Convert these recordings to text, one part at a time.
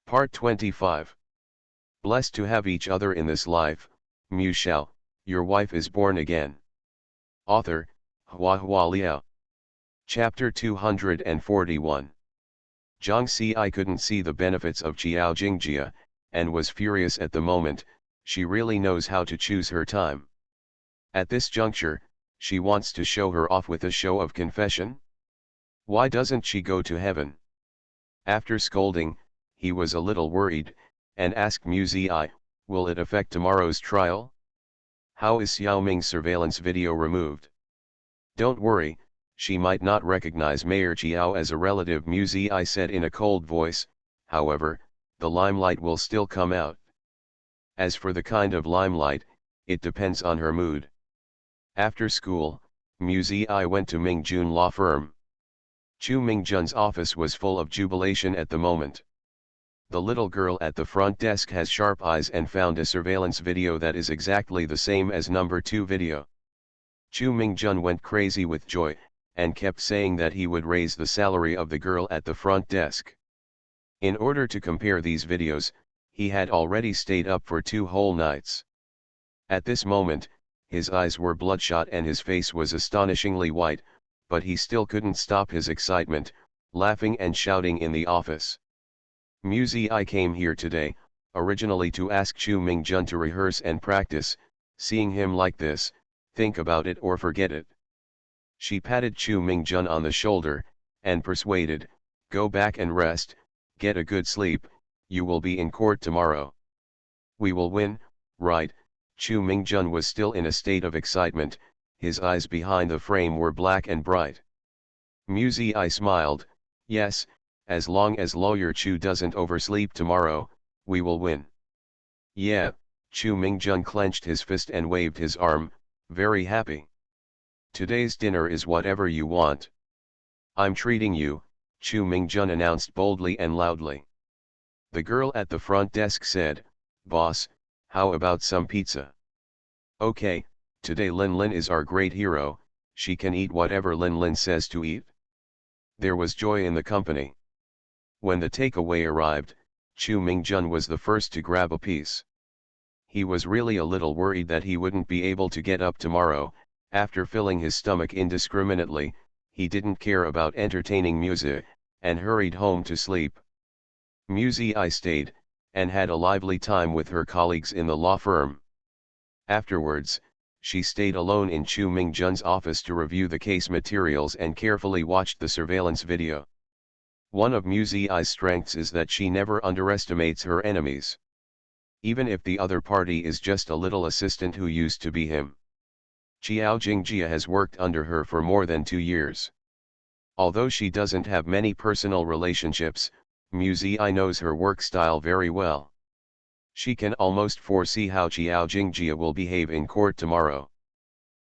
Part 25. Blessed to have each other in this life, Shao, your wife is born again. Author, Hua Liao. Chapter 241. Zhang Ci couldn't see the benefits of Qiao Jingjia, and was furious at the moment. She really knows how to choose her time. At this juncture, she wants to show her off with a show of confession. Why doesn't she go to heaven? After scolding, he was a little worried, and asked Mu Zi, will it affect tomorrow's trial? How is Xiao Ming's surveillance video removed? Don't worry, she might not recognize Mayor Qiao as a relative, Mu Zi said in a cold voice. However, the limelight will still come out. As for the kind of limelight, it depends on her mood. After school, Mu Zi went to Mingjun law firm. Chu Mingjun's office was full of jubilation at the moment. The little girl at the front desk has sharp eyes and found a surveillance video that is exactly the same as number 2 video. Chu Mingjun went crazy with joy, and kept saying that he would raise the salary of the girl at the front desk. In order to compare these videos, he had already stayed up for 2 whole nights. At this moment, his eyes were bloodshot and his face was astonishingly white, but he still couldn't stop his excitement, laughing and shouting in the office. Mu Zi came here today, originally to ask Chu Mingjun to rehearse and practice. Seeing him like this, think about it or forget it. She patted Chu Mingjun on the shoulder, and persuaded, go back and rest, get a good sleep, you will be in court tomorrow. We will win, right? Chu Mingjun was still in a state of excitement, his eyes behind the frame were black and bright. Mu Zi smiled, yes, as long as lawyer Chu doesn't oversleep tomorrow, we will win. Yeah, Chu Mingjun clenched his fist and waved his arm, very happy. Today's dinner is whatever you want. I'm treating you, Chu Mingjun announced boldly and loudly. The girl at the front desk said, boss, how about some pizza? Okay, today Lin Lin is our great hero, she can eat whatever Lin Lin says to eat. There was joy in the company. When the takeaway arrived, Chu Mingjun was the first to grab a piece. He was really a little worried that he wouldn't be able to get up tomorrow. After filling his stomach indiscriminately, he didn't care about entertaining Mu Zi, and hurried home to sleep. Mu Zi stayed, and had a lively time with her colleagues in the law firm. Afterwards, she stayed alone in Chu Mingjun's office to review the case materials and carefully watched the surveillance video. One of Mu Zi's strengths is that she never underestimates her enemies. Even if the other party is just a little assistant who used to be him. Qiao Jingjia has worked under her for more than 2 years. Although she doesn't have many personal relationships, Mu Zi knows her work style very well. She can almost foresee how Qiao Jingjia will behave in court tomorrow.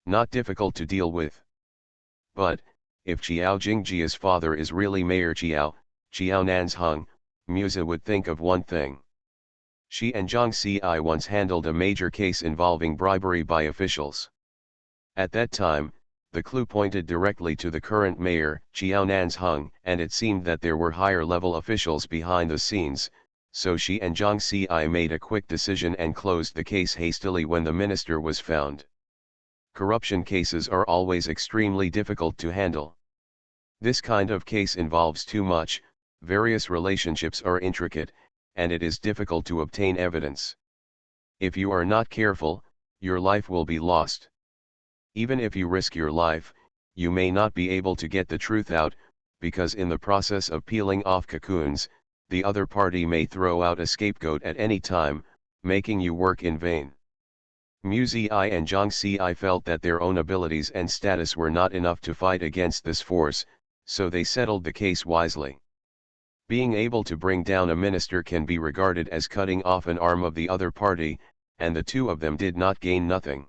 Not difficult to deal with. But, if Qiao Jingjia's father is really Mayor Qiao Nanzheng, Mu Zi would think of one thing. She and Zhang Ci once handled a major case involving bribery by officials. At that time, the clue pointed directly to the current mayor, Qiao Nanzheng, and it seemed that there were higher-level officials behind the scenes, so she and Zhang Ci made a quick decision and closed the case hastily when the minister was found. Corruption cases are always extremely difficult to handle. This kind of case involves too much, various relationships are intricate, and it is difficult to obtain evidence. If you are not careful, your life will be lost. Even if you risk your life, you may not be able to get the truth out, because in the process of peeling off cocoons, the other party may throw out a scapegoat at any time, making you work in vain. Mu Zi and Zhang Ci felt that their own abilities and status were not enough to fight against this force, so they settled the case wisely. Being able to bring down a minister can be regarded as cutting off an arm of the other party, and the two of them did not gain nothing.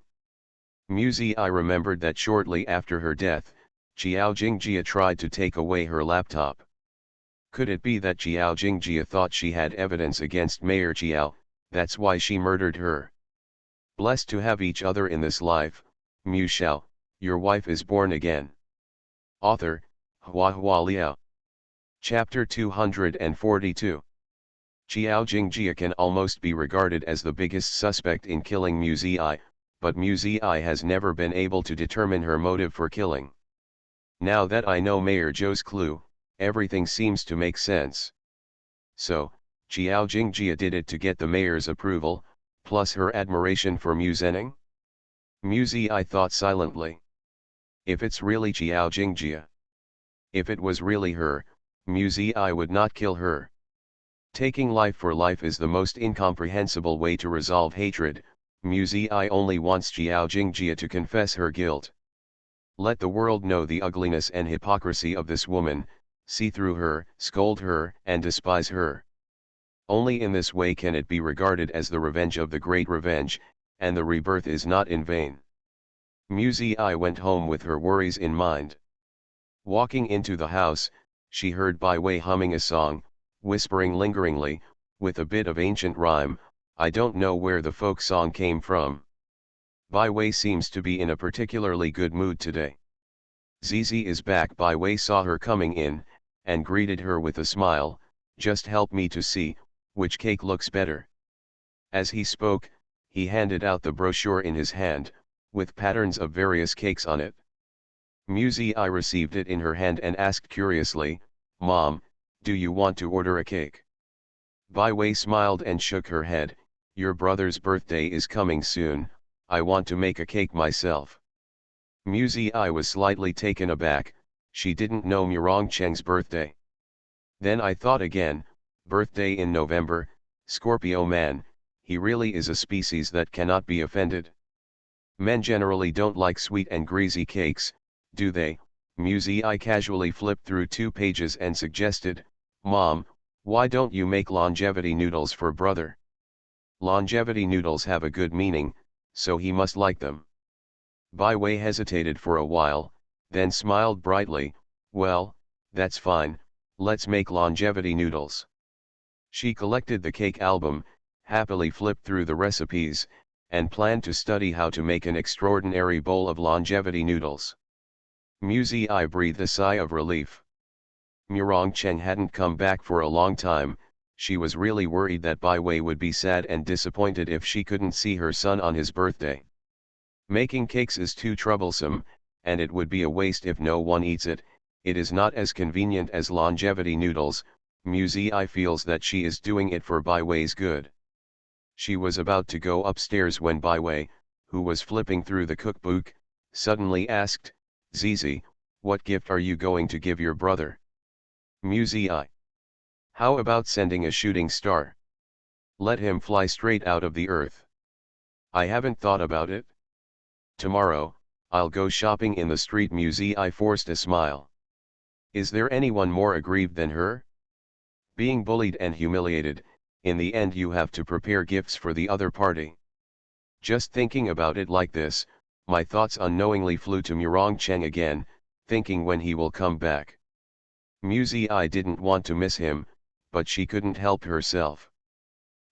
Mu Zi remembered that shortly after her death, Qiao Jingjia tried to take away her laptop. Could it be that Qiao Jingjia thought she had evidence against Mayor Qiao, that's why she murdered her? Blessed to have each other in this life, Mu Shao, your wife is born again. Author, Hua Liao. Chapter 242. Xiao Jingjia can almost be regarded as the biggest suspect in killing Mu Ziyi, but Mu Ziyi has never been able to determine her motive for killing. Now that I know Mayor Zhou's clue, everything seems to make sense. So, Xiao Jingjia did it to get the mayor's approval, plus her admiration for Mu Zheneng? Mu Ziyi thought silently. If it's really Xiao Jingjia. If it was really her, Mu Ziyi would not kill her. Taking life for life is the most incomprehensible way to resolve hatred. Mu Ziyi only wants Xiao Jingjia to confess her guilt. Let the world know the ugliness and hypocrisy of this woman, see through her, scold her, and despise her. Only in this way can it be regarded as the revenge of the great revenge, and the rebirth is not in vain. Mu Ziyi went home with her worries in mind. Walking into the house, she heard Bai Wei humming a song, whispering lingeringly, with a bit of ancient rhyme, I don't know where the folk song came from. Bai Wei seems to be in a particularly good mood today. Zizi is back. Bai Wei saw her coming in, and greeted her with a smile, just help me to see, which cake looks better. As he spoke, he handed out the brochure in his hand, with patterns of various cakes on it. Mu Ziyi received it in her hand and asked curiously, Mom, do you want to order a cake? Bai Wei smiled and shook her head, your brother's birthday is coming soon, I want to make a cake myself. Mu Ziyi was slightly taken aback, she didn't know Murongcheng's birthday. Then I thought again, birthday in November, Scorpio man, he really is a species that cannot be offended. Men generally don't like sweet and greasy cakes, do they? Mu Ziyi casually flipped through 2 pages and suggested, Mom, why don't you make longevity noodles for brother? Longevity noodles have a good meaning, so he must like them. Bai Wei hesitated for a while, then smiled brightly, well, that's fine, let's make longevity noodles. She collected the cake album, happily flipped through the recipes, and planned to study how to make an extraordinary bowl of longevity noodles. Mu Ziyi breathed a sigh of relief. Murongcheng hadn't come back for a long time, she was really worried that Bai Wei would be sad and disappointed if she couldn't see her son on his birthday. Making cakes is too troublesome, and it would be a waste if no one eats it, it is not as convenient as longevity noodles. Mu Ziyi feels that she is doing it for Bai Wei's good. She was about to go upstairs when Bai Wei, who was flipping through the cookbook, suddenly asked, Zizi, what gift are you going to give your brother? Mu Ziyi. How about sending a shooting star? Let him fly straight out of the earth. I haven't thought about it. Tomorrow, I'll go shopping in the street. Mu Ziyi forced a smile. Is there anyone more aggrieved than her? Being bullied and humiliated, in the end you have to prepare gifts for the other party. Just thinking about it like this, my thoughts unknowingly flew to Murongcheng again, thinking when he will come back. Mu Ziyi didn't want to miss him, but she couldn't help herself.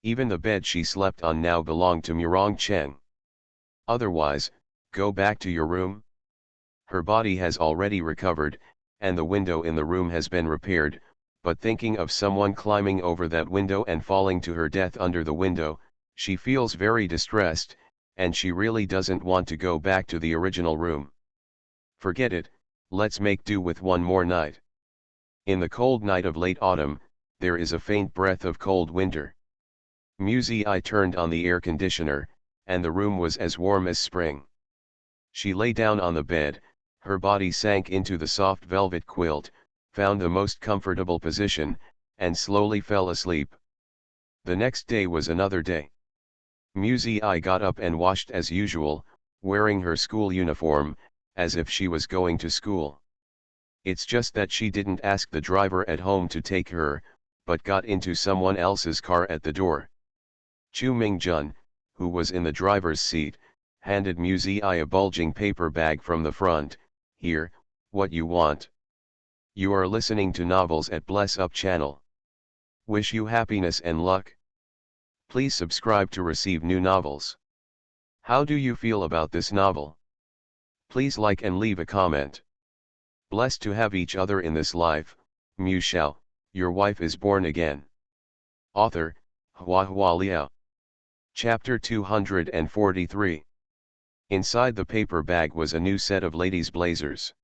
Even the bed she slept on now belonged to Murongcheng. Otherwise, go back to your room. Her body has already recovered, and the window in the room has been repaired, but thinking of someone climbing over that window and falling to her death under the window, she feels very distressed, and she really doesn't want to go back to the original room. Forget it, let's make do with one more night. In the cold night of late autumn, there is a faint breath of cold winter. Mu Ziyi turned on the air conditioner, and the room was as warm as spring. She lay down on the bed, her body sank into the soft velvet quilt, found the most comfortable position, and slowly fell asleep. The next day was another day. Mu Ziyi got up and washed as usual, wearing her school uniform, as if she was going to school. It's just that she didn't ask the driver at home to take her, but got into someone else's car at the door. Chu Mingjun, who was in the driver's seat, handed Mu Ziyi a bulging paper bag from the front. Here, what you want? You are listening to novels at Bless Up channel. Wish you happiness and luck. Please subscribe to receive new novels. How do you feel about this novel? Please like and leave a comment. Blessed to have each other in this life. Mu Shao, your wife is born again. Author, HhandsomeMaleLead. Chapter 243. Inside the paper bag was a new set of ladies' blazers.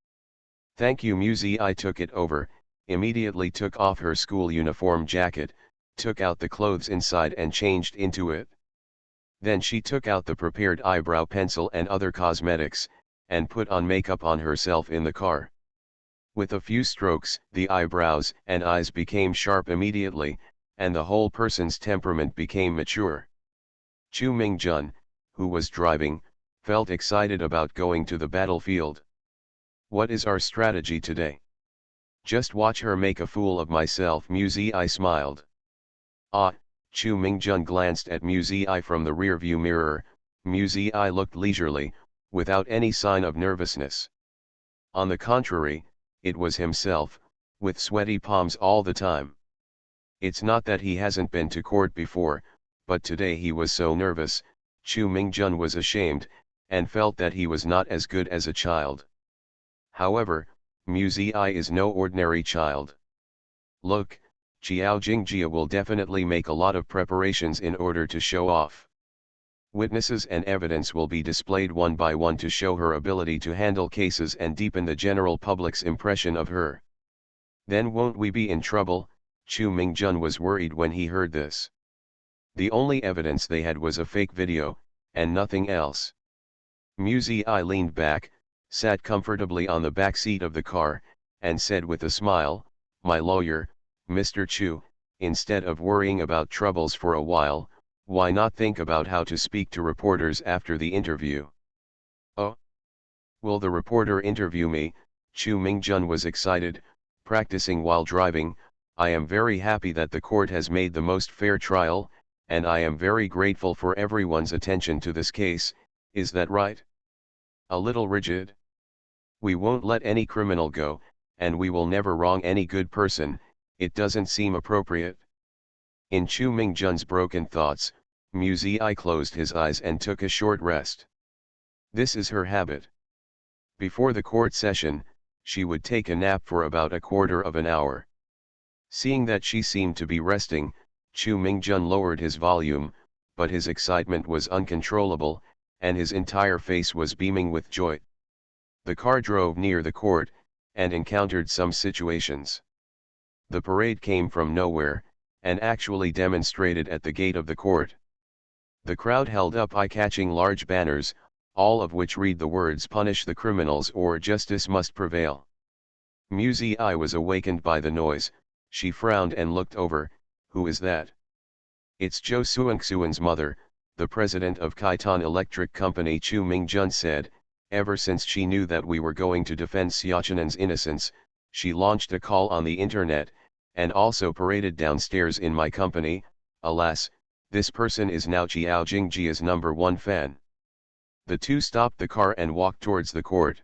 Thank you Musi. I took it over, immediately took off her school uniform jacket, took out the clothes inside and changed into it. Then she took out the prepared eyebrow pencil and other cosmetics, and put on makeup on herself in the car. With a few strokes, the eyebrows and eyes became sharp immediately, and the whole person's temperament became mature. Chu Mingjun, who was driving, felt excited about going to the battlefield. What is our strategy today? Just watch her make a fool of myself. Musi. I smiled. Ah, Chu Mingjun glanced at Musi from the rearview mirror. Musi looked leisurely, without any sign of nervousness. On the contrary, it was himself, with sweaty palms all the time. It's not that he hasn't been to court before, but today he was so nervous. Chu Mingjun was ashamed, and felt that he was not as good as a child. However, Musi is no ordinary child. Look, Xiao Jingjia will definitely make a lot of preparations in order to show off. Witnesses and evidence will be displayed one by one to show her ability to handle cases and deepen the general public's impression of her. Then won't we be in trouble? Chu Mingjun was worried when he heard this. The only evidence they had was a fake video, and nothing else. Musi leaned back, sat comfortably on the back seat of the car, and said with a smile, "My lawyer, Mr. Chu, instead of worrying about troubles for a while, why not think about how to speak to reporters after the interview?" "Oh? Will the reporter interview me?" Chu Mingjun was excited, practicing while driving. "I am very happy that the court has made the most fair trial, and I am very grateful for everyone's attention to this case. Is that right?" "A little rigid. We won't let any criminal go, and we will never wrong any good person. It doesn't seem appropriate." In Chu Mingjun's broken thoughts, Musi closed his eyes and took a short rest. This is her habit. Before the court session, she would take a nap for about a quarter of an hour. Seeing that she seemed to be resting, Chu Mingjun lowered his volume, but his excitement was uncontrollable, and his entire face was beaming with joy. The car drove near the court, and encountered some situations. The parade came from nowhere, and actually demonstrated at the gate of the court. The crowd held up eye-catching large banners, all of which read the words "Punish the criminals" or "Justice must prevail." Musi was awakened by the noise. She frowned and looked over. "Who is that?" "It's Zhou Suanxuan's mother, the president of Khitan Electric Company," Chu Mingjun said. Ever since she knew that we were going to defend Xiaochenan's innocence, she launched a call on the internet, and also paraded downstairs in my company. Alas, this person is now Xiao Jingjia's #1 fan. The two stopped the car and walked towards the court.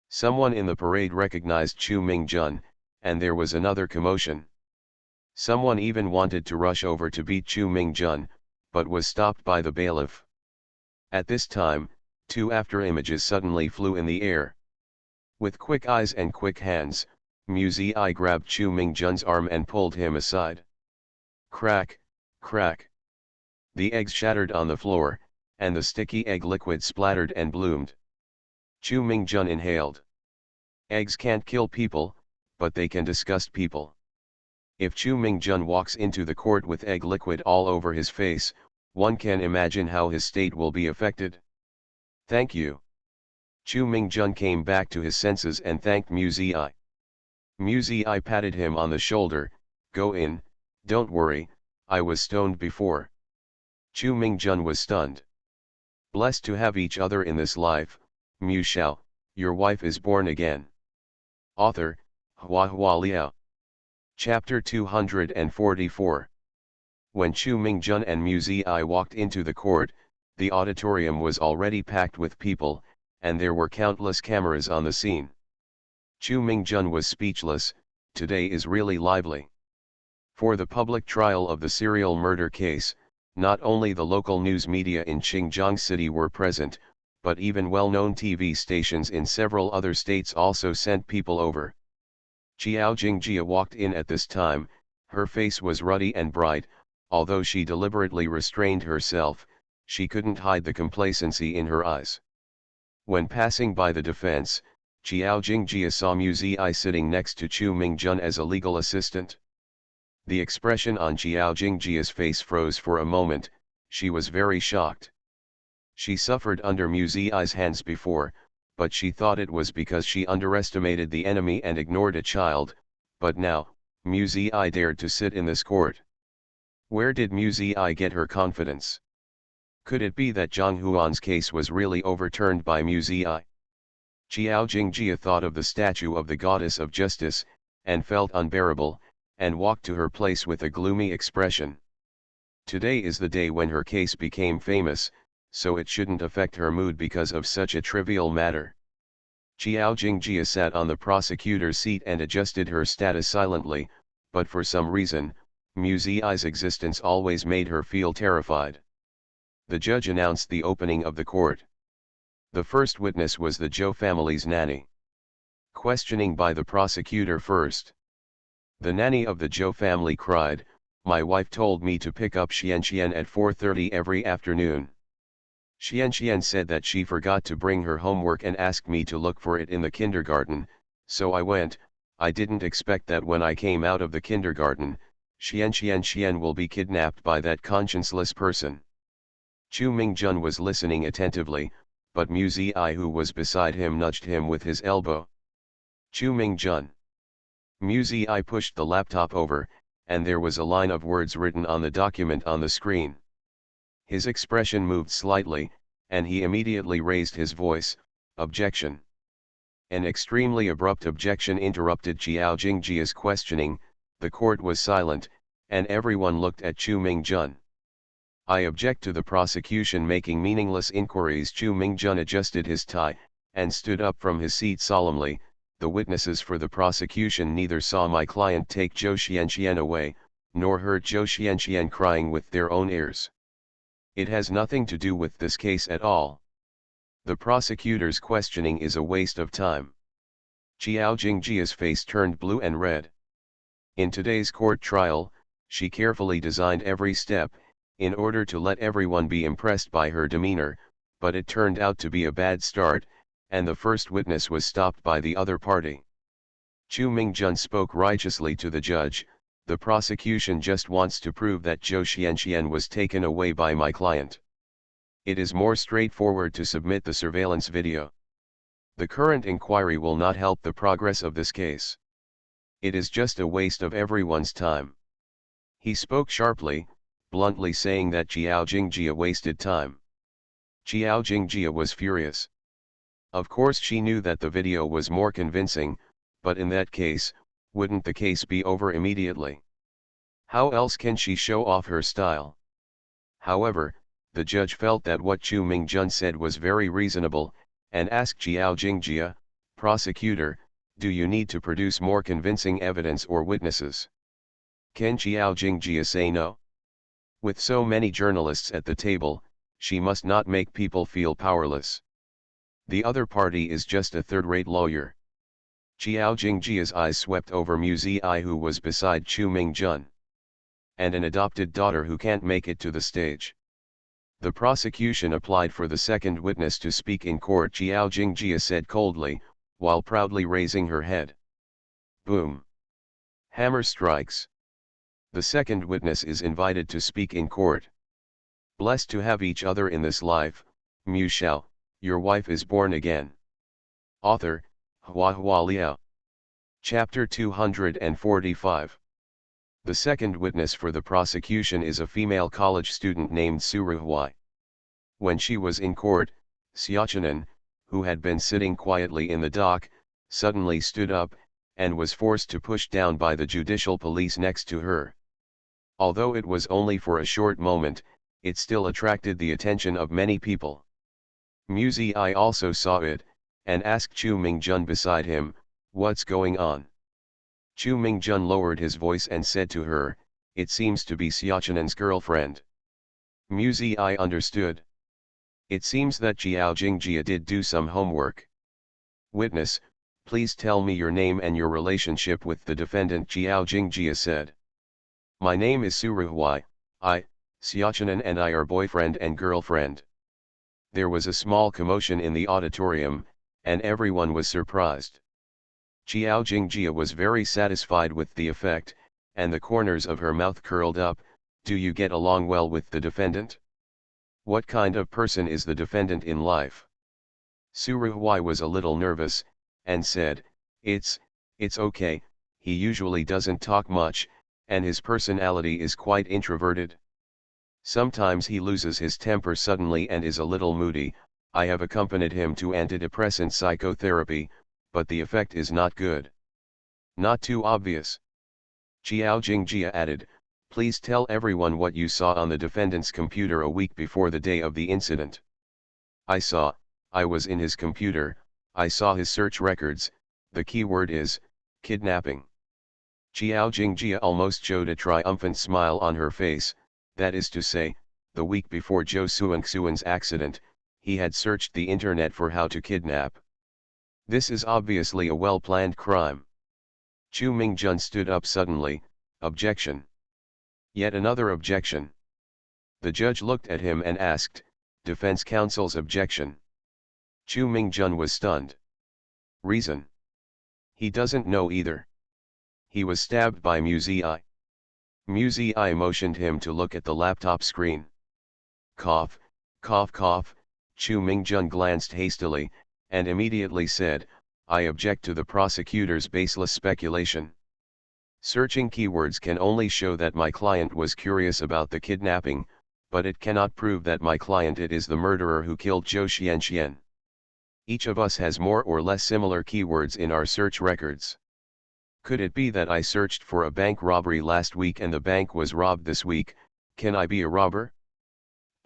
Someone in the parade recognized Chu Mingjun, and there was another commotion. Someone even wanted to rush over to beat Chu Mingjun, but was stopped by the bailiff. At this time, two after-images suddenly flew in the air. With quick eyes and quick hands, Musi grabbed Chu Mingjun's arm and pulled him aside. Crack, crack. The eggs shattered on the floor, and the sticky egg liquid splattered and bloomed. Chu Mingjun inhaled. Eggs can't kill people, but they can disgust people. If Chu Mingjun walks into the court with egg liquid all over his face, one can imagine how his state will be affected. "Thank you." Chu Mingjun came back to his senses and thanked Musi. Musi patted him on the shoulder. "Go in, don't worry, I was stoned before." Chu Mingjun was stunned. "Blessed to have each other in this life, Mu Shao, your wife is born again." Author, HhandsomeMaleLead. Chapter 244. When Chu Mingjun and Musi walked into the court, the auditorium was already packed with people, and there were countless cameras on the scene. Chu Mingjun was speechless. Today is really lively. For the public trial of the serial murder case, not only the local news media in Xinjiang City were present, but even well-known TV stations in several other states also sent people over. Xiao Jingjia walked in at this time. Her face was ruddy and bright, Although she deliberately restrained herself, she couldn't hide the complacency in her eyes. When passing by the defense, Qiao Jingjia saw Mu Ziyi sitting next to Chu Mingjun as a legal assistant. The expression on Qiao Jingjia's face froze for a moment. She was very shocked. She suffered under Mu Ziyi's hands before, but she thought it was because she underestimated the enemy and ignored a child, but now, Mu Ziyi dared to sit in this court. Where did Mu Ziyi get her confidence? Could it be that Zhang Huan's case was really overturned by Mu Ziyi? Qiao Jingjia thought of the statue of the goddess of justice, and felt unbearable, and walked to her place with a gloomy expression. Today is the day when her case became famous, so it shouldn't affect her mood because of such a trivial matter. Qiao Jingjia sat on the prosecutor's seat and adjusted her status silently, but for some reason, Mu Ziyi's existence always made her feel terrified. The judge announced the opening of the court. The first witness was the Zhou family's nanny. Questioning by the prosecutor first. The nanny of the Zhou family cried, "My wife told me to pick up Xianxian at 4:30 every afternoon. Xianxian said that she forgot to bring her homework and asked me to look for it in the kindergarten, so I went. I didn't expect that when I came out of the kindergarten, Xian will be kidnapped by that conscienceless person." Chu Mingjun was listening attentively, but Mu Ziyi who was beside him nudged him with his elbow. "Chu Mingjun." Mu Ziyi pushed the laptop over, and there was a line of words written on the document on the screen. His expression moved slightly, and he immediately raised his voice, "Objection." An extremely abrupt objection interrupted Qiao Jingjia's questioning. The court was silent, and everyone looked at Chu Mingjun. "I object to the prosecution making meaningless inquiries." Chu Mingjun adjusted his tie, and stood up from his seat solemnly. "The witnesses for the prosecution neither saw my client take Zhou Xianxian away, nor heard Zhou Xianxian crying with their own ears. It has nothing to do with this case at all. The prosecutor's questioning is a waste of time." Qiao Jingjia's face turned blue and red. In today's court trial, she carefully designed every step, in order to let everyone be impressed by her demeanor, but it turned out to be a bad start, and the first witness was stopped by the other party. Chu Mingjun spoke righteously to the judge, "The prosecution just wants to prove that Zhou Xianxian was taken away by my client. It is more straightforward to submit the surveillance video. The current inquiry will not help the progress of this case. It is just a waste of everyone's time." He spoke sharply, bluntly saying that Qiao Jingjia wasted time. Qiao Jingjia was furious. Of course she knew that the video was more convincing, but in that case, wouldn't the case be over immediately? How else can she show off her style? However, the judge felt that what Chu Mingjun said was very reasonable, and asked Qiao Jingjia, "Prosecutor, do you need to produce more convincing evidence or witnesses?" Can Qiao Jingjia say no? With so many journalists at the table, she must not make people feel powerless. The other party is just a third-rate lawyer. Qiao Jingjia's eyes swept over Mu Ziyi who was beside Chu Mingjun. "And an adopted daughter who can't make it to the stage." The prosecution applied for the second witness to speak in court. Qiao Jingjia said coldly, while proudly raising her head. Boom. Hammer strikes. The second witness is invited to speak in court. "Blessed to have each other in this life, Mu Shao, your wife is born again." Author, Hua Liao. Chapter 245. The second witness for the prosecution is a female college student named Suruhui. When she was in court, Xiaochanan, who had been sitting quietly in the dock, suddenly stood up, and was forced to push down by the judicial police next to her. Although it was only for a short moment, it still attracted the attention of many people. Mu Ziyi also saw it, and asked Chu Mingjun beside him, "What's going on?" Chu Mingjun lowered his voice and said to her, "It seems to be Xiaochanan's girlfriend." Mu Ziyi understood. It seems that Qiao Jingjia did do some homework. "Witness, please tell me your name and your relationship with the defendant," Qiao Jingjia said. "My name is Suruhui, Xiaochanan and I are boyfriend and girlfriend. There was a small commotion in the auditorium, and everyone was surprised. Qiao Jingjia was very satisfied with the effect, and the corners of her mouth curled up. Do you get along well with the defendant? What kind of person is the defendant in life? Suruhui was a little nervous, and said, It's okay, he usually doesn't talk much, and his personality is quite introverted. Sometimes he loses his temper suddenly and is a little moody. I have accompanied him to antidepressant psychotherapy, but the effect is not good. Not too obvious. Qiao Jingjia added, please tell everyone what you saw on the defendant's computer a week before the day of the incident. I was in his computer, I saw his search records, the keyword is, kidnapping. Qiao Jingjia almost showed a triumphant smile on her face, that is to say, the week before Zhou Xuanxuan's accident, he had searched the internet for how to kidnap. This is obviously a well-planned crime. Chu Mingjun stood up suddenly, objection. Yet another objection. The judge looked at him and asked, defense counsel's objection. Chu Mingjun was stunned. Reason? He doesn't know either. He was stabbed by Mu Zi. Mu Zi motioned him to look at the laptop screen. Cough, cough, cough. Chu Mingjun glanced hastily, and immediately said, I object to the prosecutor's baseless speculation. Searching keywords can only show that my client was curious about the kidnapping, but it cannot prove that my client is the murderer who killed Zhou Xianxian. Each of us has more or less similar keywords in our search records. Could it be that I searched for a bank robbery last week and the bank was robbed this week? Can I be a robber?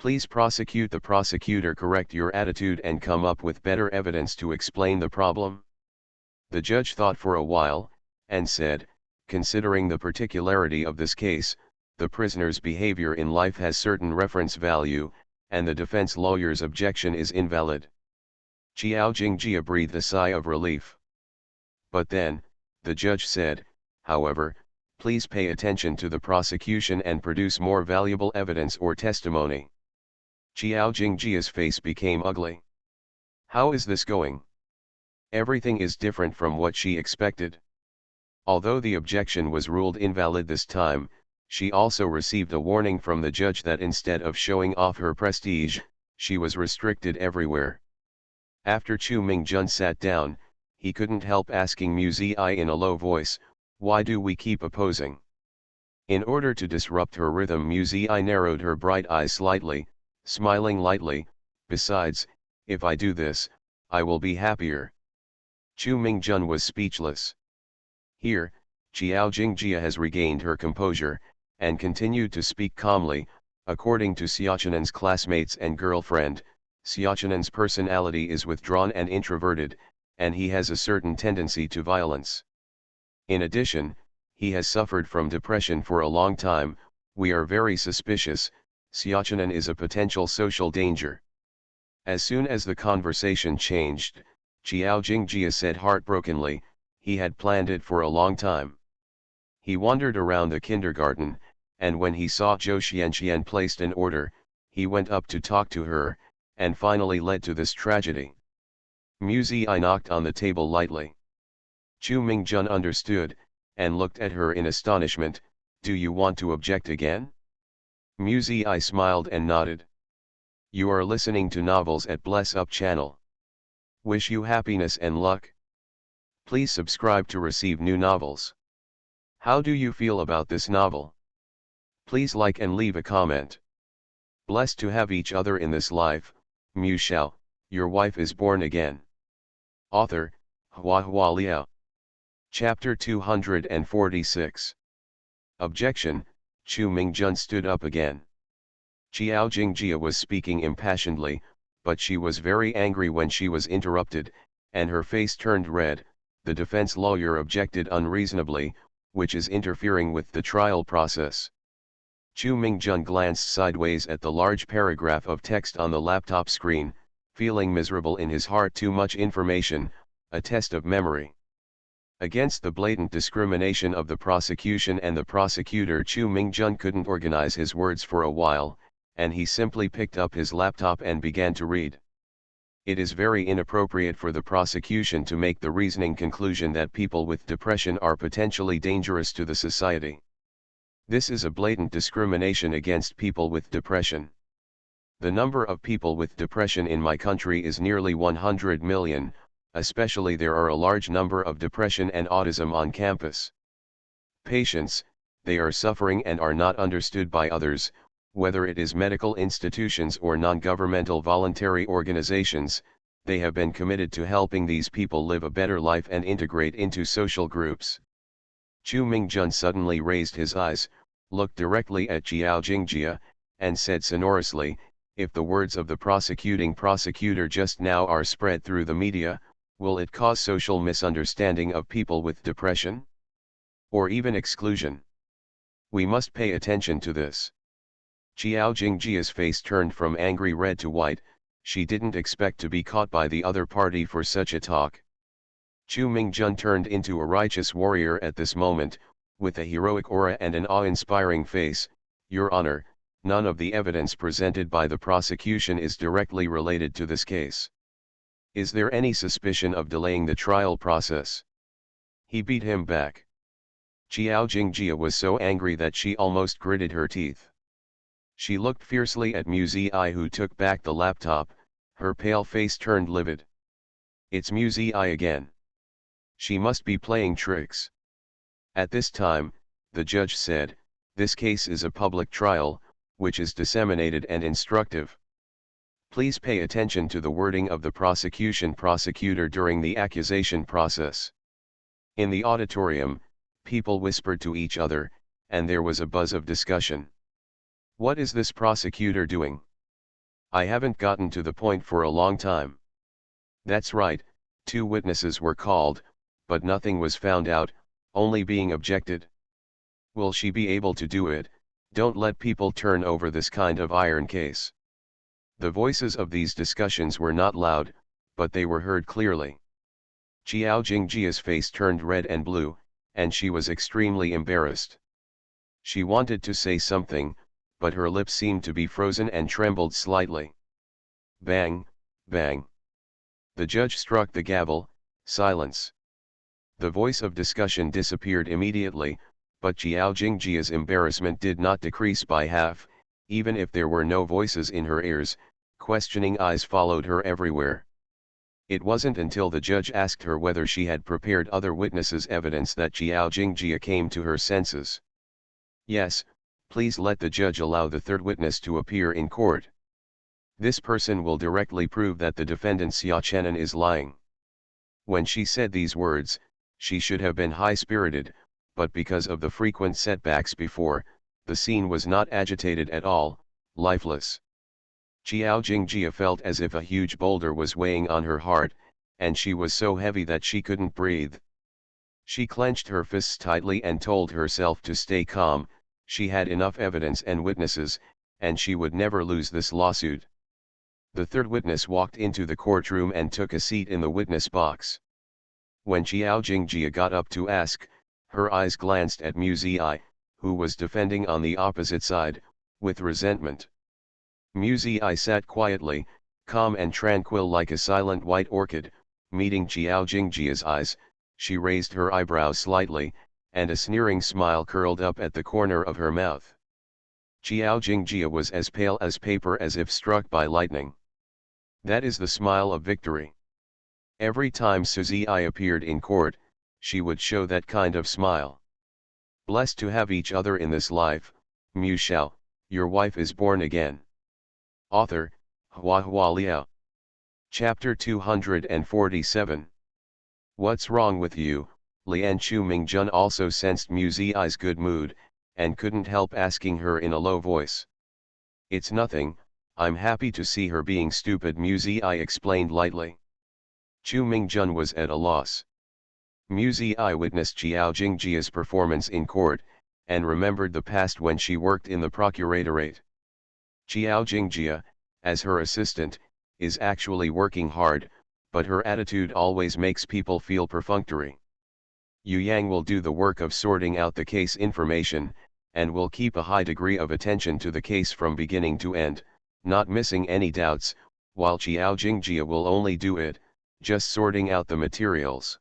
Please prosecute the prosecutor, correct your attitude and come up with better evidence to explain the problem. The judge thought for a while, and said, considering the particularity of this case, the prisoner's behavior in life has certain reference value, and the defense lawyer's objection is invalid. Qiao Jingjia breathed a sigh of relief. But then, the judge said, however, please pay attention to the prosecution and produce more valuable evidence or testimony. Qiao Jingjia's face became ugly. How is this going? Everything is different from what she expected. Although the objection was ruled invalid this time, she also received a warning from the judge that instead of showing off her prestige, she was restricted everywhere. After Chu Mingjun sat down, he couldn't help asking Mu Zi in a low voice, why do we keep opposing? In order to disrupt her rhythm, Mu Zi narrowed her bright eyes slightly, smiling lightly, besides, if I do this, I will be happier. Chu Mingjun was speechless. Here, Qiao Jingjia has regained her composure, and continued to speak calmly. According to Xiaochanan's classmates and girlfriend, Xiaochanan's personality is withdrawn and introverted, and he has a certain tendency to violence. In addition, he has suffered from depression for a long time. We are very suspicious, Xiaochanan is a potential social danger. As soon as the conversation changed, Qiao Jingjia said heartbrokenly, he had planned it for a long time. He wandered around the kindergarten, and when he saw Zhou Xianxian placed an order, he went up to talk to her, and finally led to this tragedy. Mu Zi knocked on the table lightly. Chu Mingjun understood, and looked at her in astonishment. Do you want to object again? Mu Zi smiled and nodded. You are listening to novels at Bless Up channel. Wish you happiness and luck. Please subscribe to receive new novels. How do you feel about this novel? Please like and leave a comment. Blessed to have each other in this life. Mu Shao, your wife is born again. Author, Hua Liao. Chapter 246. Objection. Chu Mingjun stood up again. Qiao Jingjia was speaking impassionedly, but she was very angry when she was interrupted, and her face turned red. The defense lawyer objected unreasonably, which is interfering with the trial process. Chu Mingjun glanced sideways at the large paragraph of text on the laptop screen, feeling miserable in his heart. Too much information, a test of memory. Against the blatant discrimination of the prosecution and the prosecutor, Chu Mingjun couldn't organize his words for a while, and he simply picked up his laptop and began to read. It is very inappropriate for the prosecution to make the reasoning conclusion that people with depression are potentially dangerous to the society. This is a blatant discrimination against people with depression. The number of people with depression in my country is nearly 100 million, especially there are a large number of depression and autism on campus. Patients, they are suffering and are not understood by others, whether it is medical institutions or non-governmental voluntary organizations. They have been committed to helping these people live a better life and integrate into social groups. Chu Mingjun suddenly raised his eyes, looked directly at Jiao Jingjia, and said sonorously, "If the words of the prosecuting prosecutor just now are spread through the media, will it cause social misunderstanding of people with depression? Or even exclusion? We must pay attention to this." Jiao Jingjia's face turned from angry red to white. She didn't expect to be caught by the other party for such a talk. Chu Mingjun turned into a righteous warrior at this moment, with a heroic aura and an awe-inspiring face. "Your Honor, none of the evidence presented by the prosecution is directly related to this case. Is there any suspicion of delaying the trial process?" He beat him back. Jiao Jingjia was so angry that she almost gritted her teeth. She looked fiercely at Mu Ziyi, who took back the laptop. Her pale face turned livid. "It's Mu Ziyi again. She must be playing tricks." At this time, the judge said, "This case is a public trial, which is disseminated and instructive. Please pay attention to the wording of the prosecutor during the accusation process." In the auditorium, people whispered to each other, and there was a buzz of discussion. "What is this prosecutor doing? I haven't gotten to the point for a long time." "That's right, 2 witnesses were called, but nothing was found out, only being objected. Will she be able to do it? Don't let people turn over this kind of iron case." The voices of these discussions were not loud, but they were heard clearly. Jiao Jingjia's face turned red and blue, and she was extremely embarrassed. She wanted to say something, but her lips seemed to be frozen and trembled slightly. Bang, bang. The judge struck the gavel. Silence. The voice of discussion disappeared immediately, but Jiao Jingjia's embarrassment did not decrease by half. Even if there were no voices in her ears, questioning eyes followed her everywhere. It wasn't until the judge asked her whether she had prepared other witnesses' evidence that Jiao Jingjia came to her senses. "Yes, please let the judge allow the 3rd witness to appear in court. This person will directly prove that the defendant Xia Chenan is lying." When she said these words, she should have been high-spirited, but because of the frequent setbacks before, the scene was not agitated at all, lifeless. Jiao Jingjia felt as if a huge boulder was weighing on her heart, and she was so heavy that she couldn't breathe. She clenched her fists tightly and told herself to stay calm. She had enough evidence and witnesses, and she would never lose this lawsuit. The 3rd witness walked into the courtroom and took a seat in the witness box. When Jiao Jingjia got up to ask, her eyes glanced at Mu Ziyi, who was defending on the opposite side, with resentment. Mu Ziyi sat quietly, calm and tranquil like a silent white orchid. Meeting Jiao Jingjia's eyes, she raised her eyebrows slightly, and a sneering smile curled up at the corner of her mouth. Jiao Jingjia was as pale as paper, as if struck by lightning. That is the smile of victory. Every time Su Ziyi appeared in court, she would show that kind of smile. "Blessed to have each other in this life, Mu Shao, your wife is born again." Author, Hua Liao. Chapter 247. What's wrong with you? Lian Chu Mingjun also sensed Mu Ziyi's good mood, and couldn't help asking her in a low voice. "It's nothing, I'm happy to see her being stupid," Mu Ziyi explained lightly. Chu Mingjun was at a loss. Mu Ziyi witnessed Jiao Jingjia's performance in court, and remembered the past when she worked in the procuratorate. Jiao Jingjia, as her assistant, is actually working hard, but her attitude always makes people feel perfunctory. Yu Yang will do the work of sorting out the case information, and will keep a high degree of attention to the case from beginning to end, not missing any doubts, while Qiao Jingjia will only do it, just sorting out the materials.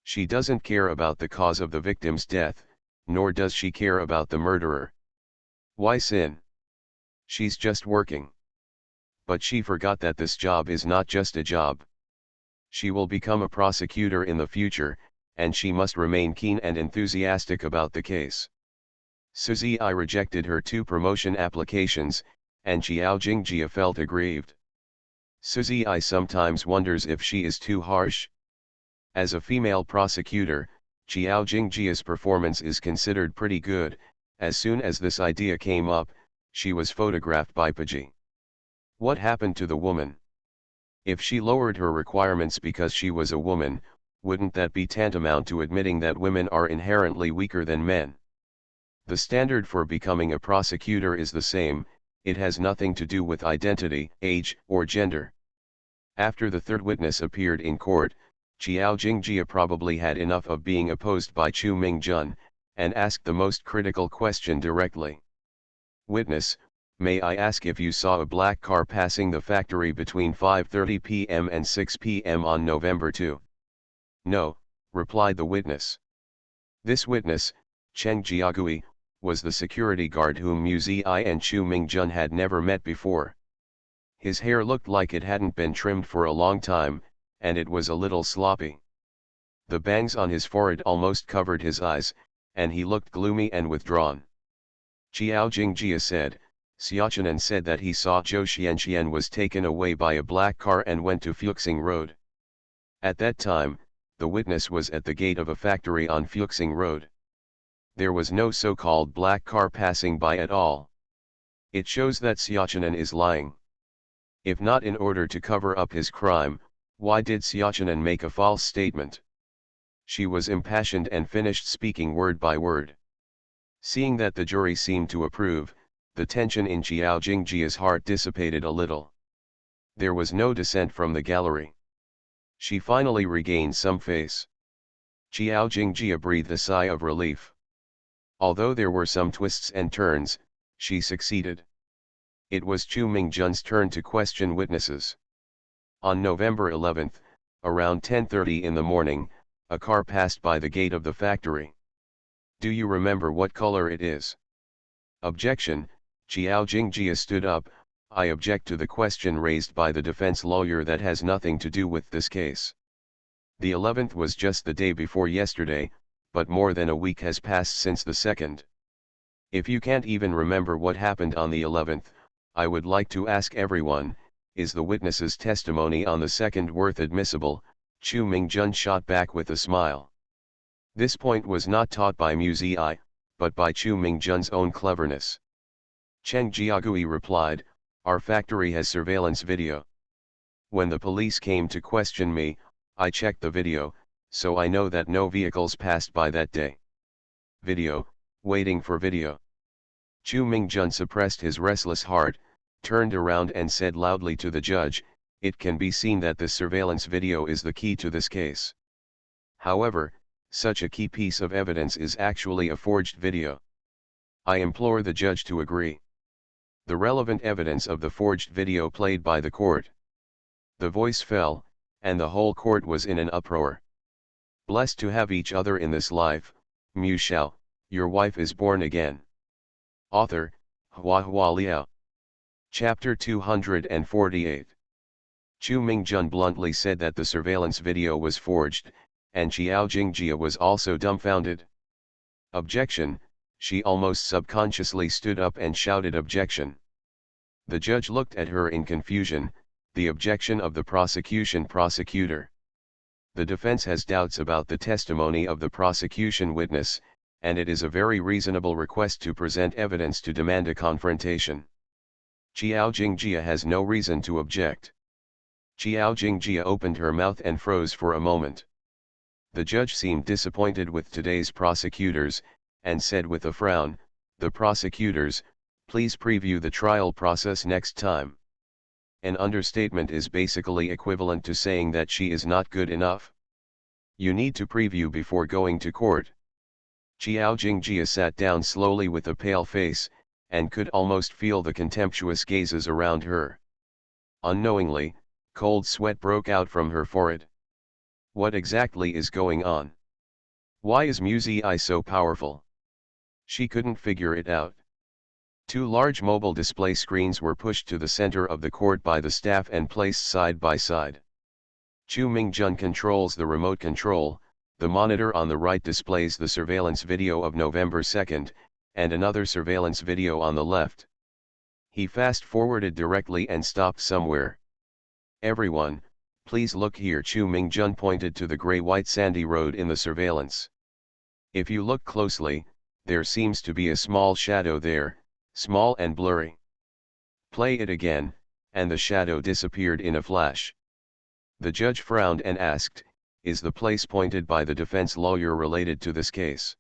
She doesn't care about the cause of the victim's death, nor does she care about the murderer. Why sin? She's just working. But she forgot that this job is not just a job. She will become a prosecutor in the future, and she must remain keen and enthusiastic about the case. Suzy rejected her 2 promotion applications, and Qiao Jingjia felt aggrieved. Suzy sometimes wonders if she is too harsh. As a female prosecutor, Qiao Jingjia's performance is considered pretty good. As soon as this idea came up, she was photographed by Paji. What happened to the woman? If she lowered her requirements because she was a woman, wouldn't that be tantamount to admitting that women are inherently weaker than men? The standard for becoming a prosecutor is the same, it has nothing to do with identity, age, or gender. After the 3rd witness appeared in court, Qiao Jingjia probably had enough of being opposed by Chu Mingjun, and asked the most critical question directly. Witness, may I ask if you saw a black car passing the factory between 5:30 p.m. and 6 p.m. on November 2? No, replied the witness. This witness, Cheng Jiagui, was the security guard whom Mu Ziyi and Chu Mingjun had never met before. His hair looked like it hadn't been trimmed for a long time, and it was a little sloppy. The bangs on his forehead almost covered his eyes, and he looked gloomy and withdrawn. Qiao Jingjia said, Xiaochanan said that he saw Zhou Xianxian was taken away by a black car and went to Fuxing Road. At that time, the witness was at the gate of a factory on Fuxing Road. There was no so-called black car passing by at all. It shows that Xiaochanan is lying. If not in order to cover up his crime, why did Xiaochanan make a false statement? She was impassioned and finished speaking word by word. Seeing that the jury seemed to approve, the tension in Qiao Jingjia's heart dissipated a little. There was no dissent from the gallery. She finally regained some face. Qiao Jingjia breathed a sigh of relief. Although there were some twists and turns, she succeeded. It was Chu Mingjun's turn to question witnesses. On November 11, around 10:30 in the morning, a car passed by the gate of the factory. Do you remember what color it is? Objection. Qiao Jingjia stood up. I object to the question raised by the defense lawyer that has nothing to do with this case. The 11th was just the day before yesterday, but more than a week has passed since the 2nd. If you can't even remember what happened on the 11th, I would like to ask everyone, is the witness's testimony on the 2nd worth admissible? Chu Mingjun shot back with a smile. This point was not taught by Mu Ziyi, but by Chu Mingjun's own cleverness. Cheng Jiagui replied, our factory has surveillance video. When the police came to question me, I checked the video, so I know that no vehicles passed by that day. Video, waiting for video. Chu Mingjun suppressed his restless heart, turned around and said loudly to the judge, it can be seen that this surveillance video is the key to this case. However, such a key piece of evidence is actually a forged video. I implore the judge to agree. The relevant evidence of the forged video played by the court. The voice fell, and the whole court was in an uproar. Blessed to have each other in this life, Mu Shao, your wife is born again. Author, Hua Liao. Chapter 248. Chu Mingjun bluntly said that the surveillance video was forged, and Qiao Jingjia was also dumbfounded. Objection, she almost subconsciously stood up and shouted objection. The judge looked at her in confusion, the objection of the prosecutor. The defense has doubts about the testimony of the prosecution witness, and it is a very reasonable request to present evidence to demand a confrontation. Qiao Jingjia has no reason to object. Qiao Jingjia opened her mouth and froze for a moment. The judge seemed disappointed with today's prosecutors, and said with a frown, the prosecutors, please preview the trial process next time. An understatement is basically equivalent to saying that she is not good enough. You need to preview before going to court. Xiao Jingjia sat down slowly with a pale face, and could almost feel the contemptuous gazes around her. Unknowingly, cold sweat broke out from her forehead. What exactly is going on? Why is Muzi so powerful? She couldn't figure it out. Two large mobile display screens were pushed to the center of the court by the staff and placed side by side. Chu Mingjun controls the remote control. The monitor on the right displays the surveillance video of November 2nd, and another surveillance video on the left. He fast-forwarded directly and stopped somewhere. Everyone, please look here. Chu Mingjun pointed to the gray-white sandy road in the surveillance. If you look closely, there seems to be a small shadow there, small and blurry. Play it again, and the shadow disappeared in a flash. The judge frowned and asked, is the place pointed by the defense lawyer related to this case?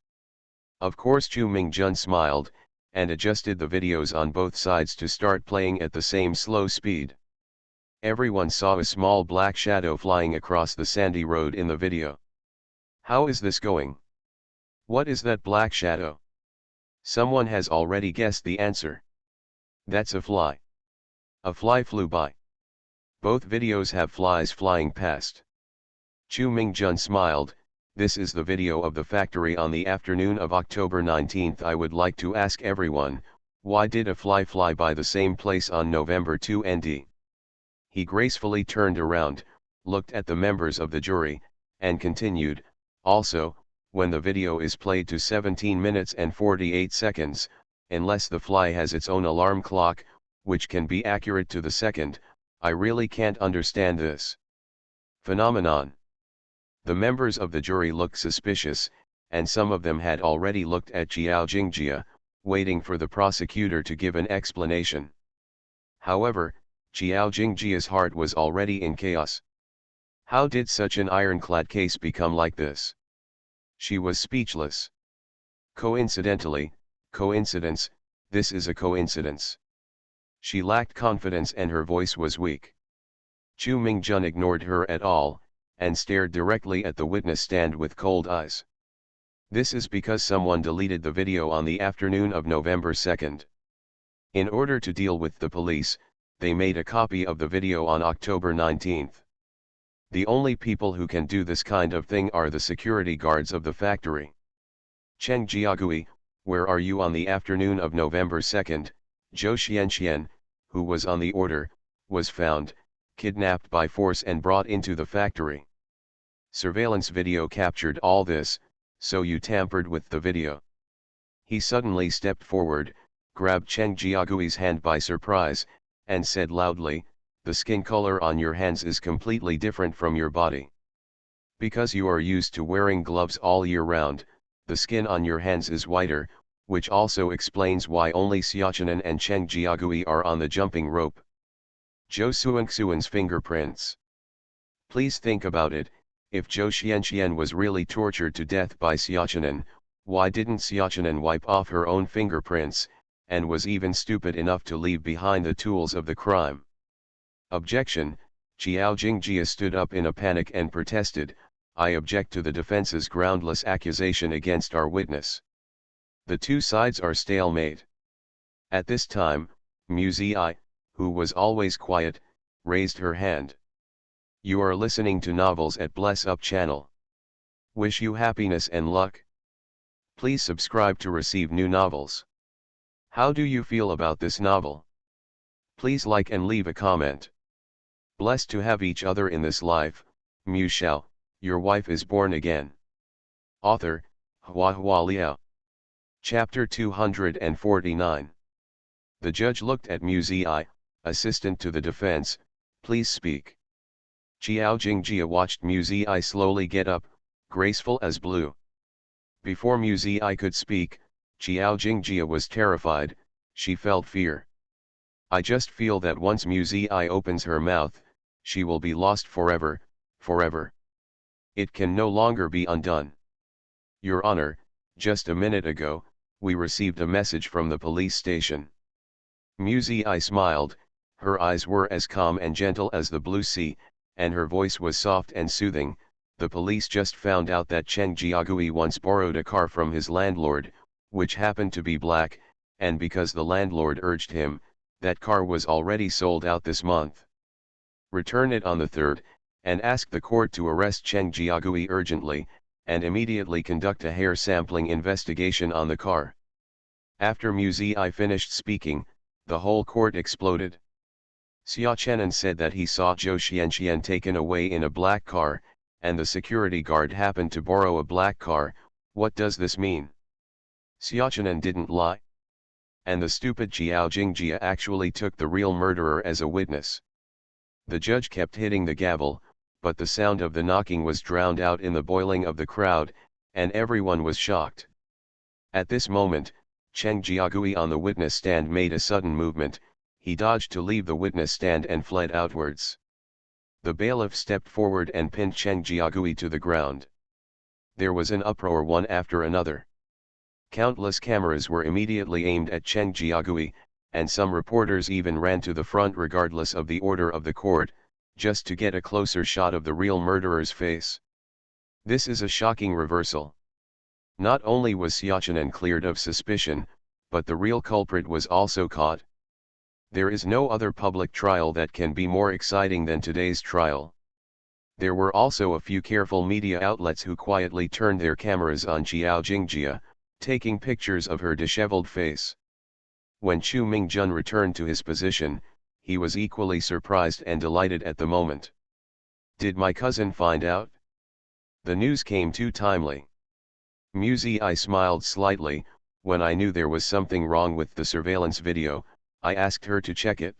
Of course. Chu Mingjun smiled, and adjusted the videos on both sides to start playing at the same slow speed. Everyone saw a small black shadow flying across the sandy road in the video. How is this going? What is that black shadow? Someone has already guessed the answer. That's a fly. A fly flew by. Both videos have flies flying past. Chu Mingjun smiled. This is the video of the factory on the afternoon of October 19th. I would like to ask everyone, why did a fly fly by the same place on November 2 ND? He gracefully turned around, looked at the members of the jury, and continued, also, when the video is played to 17 minutes and 48 seconds, unless the fly has its own alarm clock, which can be accurate to the second, I really can't understand this phenomenon. The members of the jury looked suspicious, and some of them had already looked at Xiao Jingjia, waiting for the prosecutor to give an explanation. However, Xiao Jingjia's heart was already in chaos. How did such an ironclad case become like this? She was speechless. Coincidence, this is a coincidence. She lacked confidence and her voice was weak. Chu Mingjun ignored her at all, and stared directly at the witness stand with cold eyes. This is because someone deleted the video on the afternoon of November 2nd. In order to deal with the police, they made a copy of the video on October 19th. The only people who can do this kind of thing are the security guards of the factory. Cheng Jiagui, where are you on the afternoon of November 2nd? Zhou Xianxian, who was on the order, was found, kidnapped by force and brought into the factory. Surveillance video captured all this, so you tampered with the video. He suddenly stepped forward, grabbed Cheng Jiagui's hand by surprise, and said loudly, the skin color on your hands is completely different from your body. Because you are used to wearing gloves all year round, the skin on your hands is whiter, which also explains why only Xiaochanan and Cheng Jiagui are on the jumping rope. Zhou Xuanxuan's fingerprints. Please think about it, if Zhou Xianxian was really tortured to death by Xiaochanan, why didn't Xiaochanan wipe off her own fingerprints, and was even stupid enough to leave behind the tools of the crime? Objection. Xiao Jingjia stood up in a panic and protested, I object to the defense's groundless accusation against our witness. The two sides are stalemate. At this time, Muzi, who was always quiet, raised her hand. You are listening to Novels at Bless Up channel. Wish you happiness and luck. Please subscribe to receive new novels. How do you feel about this novel? Please like and leave a comment. Blessed to have each other in this life, Shao, your wife is born again. Author, Hua Liao. Chapter 249. The judge looked at Muzi, assistant to the defense, please speak. Xiao Jingjia watched Muzi slowly get up, graceful as blue. Before Muzi could speak, Xiao Jingjia was terrified, she felt fear. I just feel that once Muzi opens her mouth, she will be lost forever, forever. It can no longer be undone. Your Honor, just a minute ago, we received a message from the police station. Muzi smiled, her eyes were as calm and gentle as the blue sea, and her voice was soft and soothing, The police just found out that Cheng Jiagui once borrowed a car from his landlord, which happened to be black, and because the landlord urged him, that car was already sold out this month. Return it on the 3rd, and ask the court to arrest Cheng Jiagui urgently, and immediately conduct a hair sampling investigation on the car. After Mu Zi finished speaking, the whole court exploded. Xia Chenan said that he saw Zhou Xianxian taken away in a black car, and the security guard happened to borrow a black car. What does this mean? Xia Chenan didn't lie. And the stupid Jiao Jingjia actually took the real murderer as a witness. The judge kept hitting the gavel, but the sound of the knocking was drowned out in the boiling of the crowd, and everyone was shocked. At this moment, Cheng Jiagui on the witness stand made a sudden movement. He dodged to leave the witness stand and fled outwards. The bailiff stepped forward and pinned Cheng Jiagui to the ground. There was an uproar one after another. Countless cameras were immediately aimed at Cheng Jiagui, and some reporters even ran to the front regardless of the order of the court, just to get a closer shot of the real murderer's face. This is a shocking reversal. Not only was Xiaochenan cleared of suspicion, but the real culprit was also caught. There is no other public trial that can be more exciting than today's trial. There were also a few careful media outlets who quietly turned their cameras on Jiao Jingjia, taking pictures of her disheveled face. When Chu Mingjun returned to his position, he was equally surprised and delighted at the moment. Did my cousin find out? The news came too timely. Mu Zi smiled slightly. When I knew there was something wrong with the surveillance video, I asked her to check it.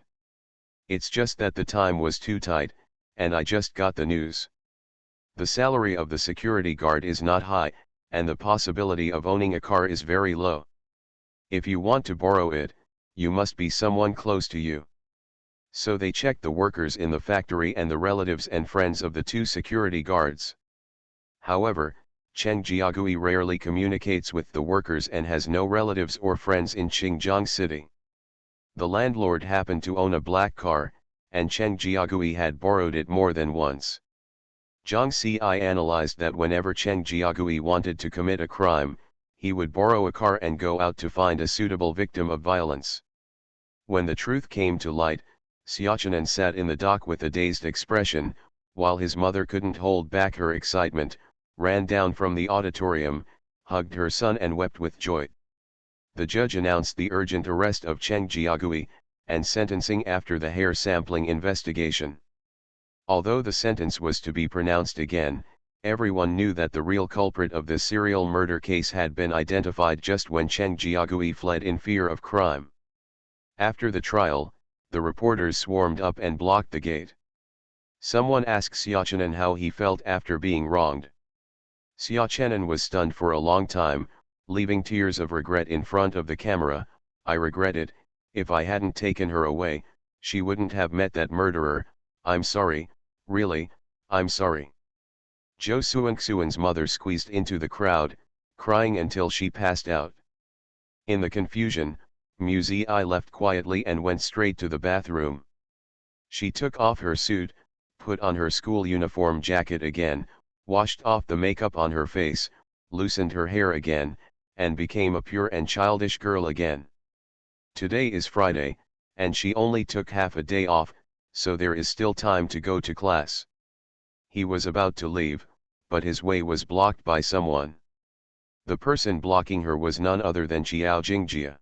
It's just that the time was too tight, and I just got the news. The salary of the security guard is not high, and the possibility of owning a car is very low. If you want to borrow it, you must be someone close to you. So they checked the workers in the factory and the relatives and friends of the two security guards. However, Cheng Jiagui rarely communicates with the workers and has no relatives or friends in Xinjiang City. The landlord happened to own a black car, and Cheng Jiagui had borrowed it more than once. Zhang Ci analyzed that whenever Cheng Jiagui wanted to commit a crime, he would borrow a car and go out to find a suitable victim of violence. When the truth came to light, Xiaochenan sat in the dock with a dazed expression, while his mother couldn't hold back her excitement, ran down from the auditorium, hugged her son and wept with joy. The judge announced the urgent arrest of Cheng Jiagui, and sentencing after the hair sampling investigation. Although the sentence was to be pronounced again, everyone knew that the real culprit of this serial murder case had been identified just when Cheng Jiagui fled in fear of crime. After the trial, the reporters swarmed up and blocked the gate. Someone asked Xiaochenan how he felt after being wronged. Xiaochenan was stunned for a long time, leaving tears of regret in front of the camera. I regret it. If I hadn't taken her away, she wouldn't have met that murderer. I'm sorry, really, I'm sorry. Zhou Suanxuan's mother squeezed into the crowd, crying until she passed out. In the confusion, Mu Zi left quietly and went straight to the bathroom. She took off her suit, put on her school uniform jacket again, washed off the makeup on her face, loosened her hair again, and became a pure and childish girl again. Today is Friday, and she only took half a day off, so there is still time to go to class. He was about to leave, but his way was blocked by someone. The person blocking her was none other than Jiao Jingjia.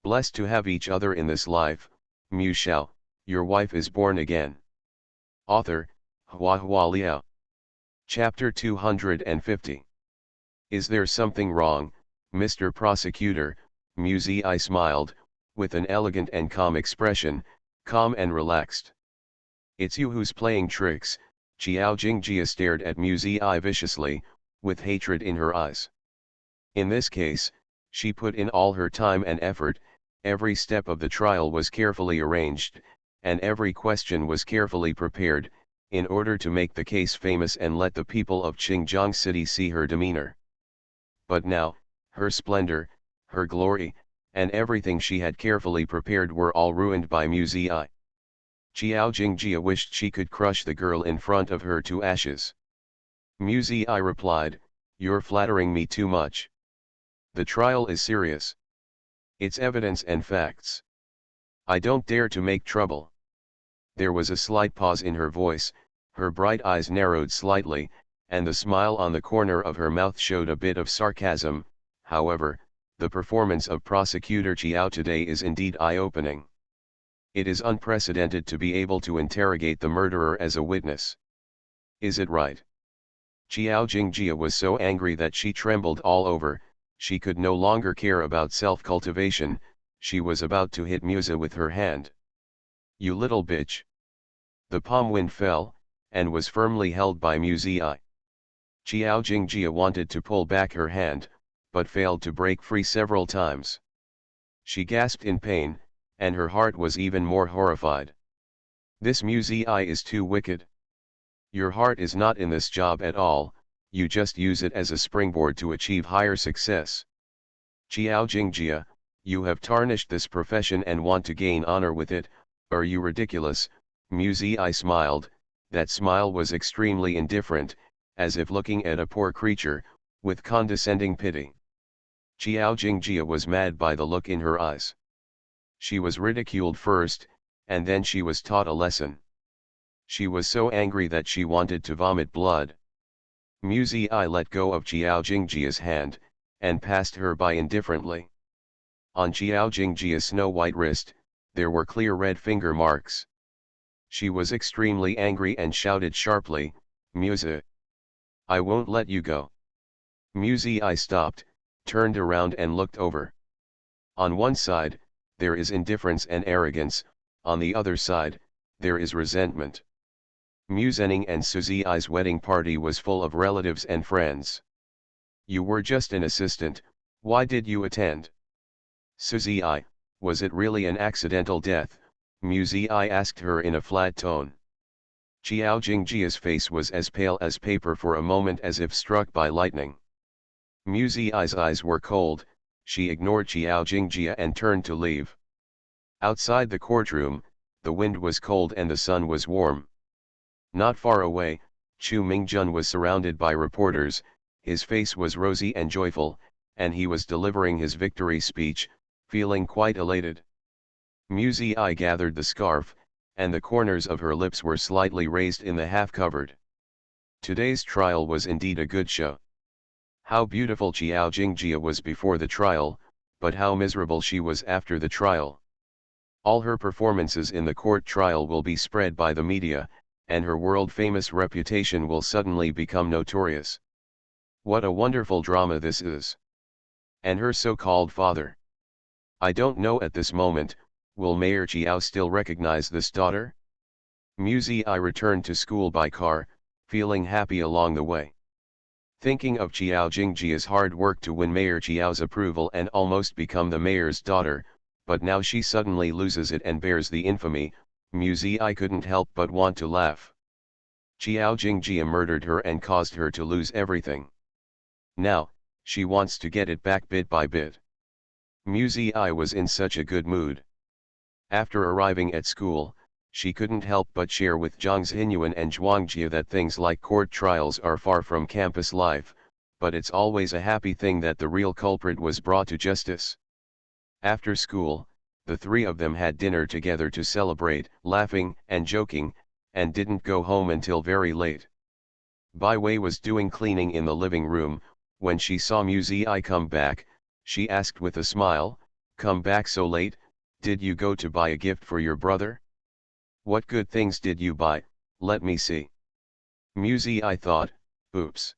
Blessed to have each other in this life, Mu Shao, your wife is born again. Author, Hua Liao. Chapter 250. Is there something wrong, Mr. Prosecutor? Mu Zi smiled, with an elegant and calm expression, calm and relaxed. It's you who's playing tricks. Jiao Jingjia stared at Mu Zi viciously, with hatred in her eyes. In this case, she put in all her time and effort. Every step of the trial was carefully arranged, and every question was carefully prepared, in order to make the case famous and let the people of Xinjiang City see her demeanor. But now, her splendor, her glory, and everything she had carefully prepared were all ruined by Mu Zi. Jiao Jingjia wished she could crush the girl in front of her to ashes. Muzi I replied, "You're flattering me too much. The trial is serious. It's evidence and facts. I don't dare to make trouble." There was a slight pause in her voice, her bright eyes narrowed slightly, and the smile on the corner of her mouth showed a bit of sarcasm. However, the performance of Prosecutor Chiao today is indeed eye-opening. It is unprecedented to be able to interrogate the murderer as a witness. Is it right? Chiao Jingjia was so angry that she trembled all over. She could no longer care about self-cultivation. She was about to hit Musa with her hand. "You little bitch." The palm wind fell, and was firmly held by Muzi. Chiao Jingjia wanted to pull back her hand, but failed to break free several times. She gasped in pain, and her heart was even more horrified. "This Muzi is too wicked. Your heart is not in this job at all, you just use it as a springboard to achieve higher success. Chiao Jingjia, you have tarnished this profession and want to gain honor with it. Are you ridiculous?" Muzi smiled. That smile was extremely indifferent, as if looking at a poor creature, with condescending pity. Chiao Jingjia was mad by the look in her eyes. She was ridiculed first, and then she was taught a lesson. She was so angry that she wanted to vomit blood. Muzi let go of Chiao Jingjia's hand, and passed her by indifferently. On Chiao Jingjia's snow-white wrist, there were clear red finger marks. She was extremely angry and shouted sharply, "Musa! I won't let you go." Muzi stopped, turned around and looked over. On one side, there is indifference and arrogance, on the other side, there is resentment. Musening and Suzi's wedding party was full of relatives and friends. "You were just an assistant, why did you attend?" "Suzi, was it really an accidental death?" Muzi asked her in a flat tone. Chiao Jingjia's face was as pale as paper for a moment, as if struck by lightning. Muzi's eyes were cold. She ignored Chiao Jingjia and turned to leave. Outside the courtroom, the wind was cold and the sun was warm. Not far away, Chu Mingjun was surrounded by reporters. His face was rosy and joyful, and he was delivering his victory speech, feeling quite elated. Muzi gathered the scarf, and the corners of her lips were slightly raised in the half-covered. Today's trial was indeed a good show. How beautiful Chiao Jingjia was before the trial, but how miserable she was after the trial. All her performances in the court trial will be spread by the media, and her world-famous reputation will suddenly become notorious. What a wonderful drama this is. And her so-called father. I don't know at this moment, will Mayor Chiao still recognize this daughter? Muzi returned to school by car, feeling happy along the way. Thinking of Chiao Jingjia's hard work to win Mayor Chiao's approval and almost become the mayor's daughter, but now she suddenly loses it and bears the infamy, Muzi couldn't help but want to laugh. Chiao Jingjia murdered her and caused her to lose everything. Now, she wants to get it back bit by bit. Muzi was in such a good mood. After arriving at school, she couldn't help but share with Zhang Xinyuan and Zhuangjia that things like court trials are far from campus life, but it's always a happy thing that the real culprit was brought to justice. After school, the three of them had dinner together to celebrate, laughing and joking, and didn't go home until very late. Bai Wei was doing cleaning in the living room. When she saw Muzi come back, she asked with a smile, "Come back so late, did you go to buy a gift for your brother? What good things did you buy, let me see." Muzi thought, "Oops.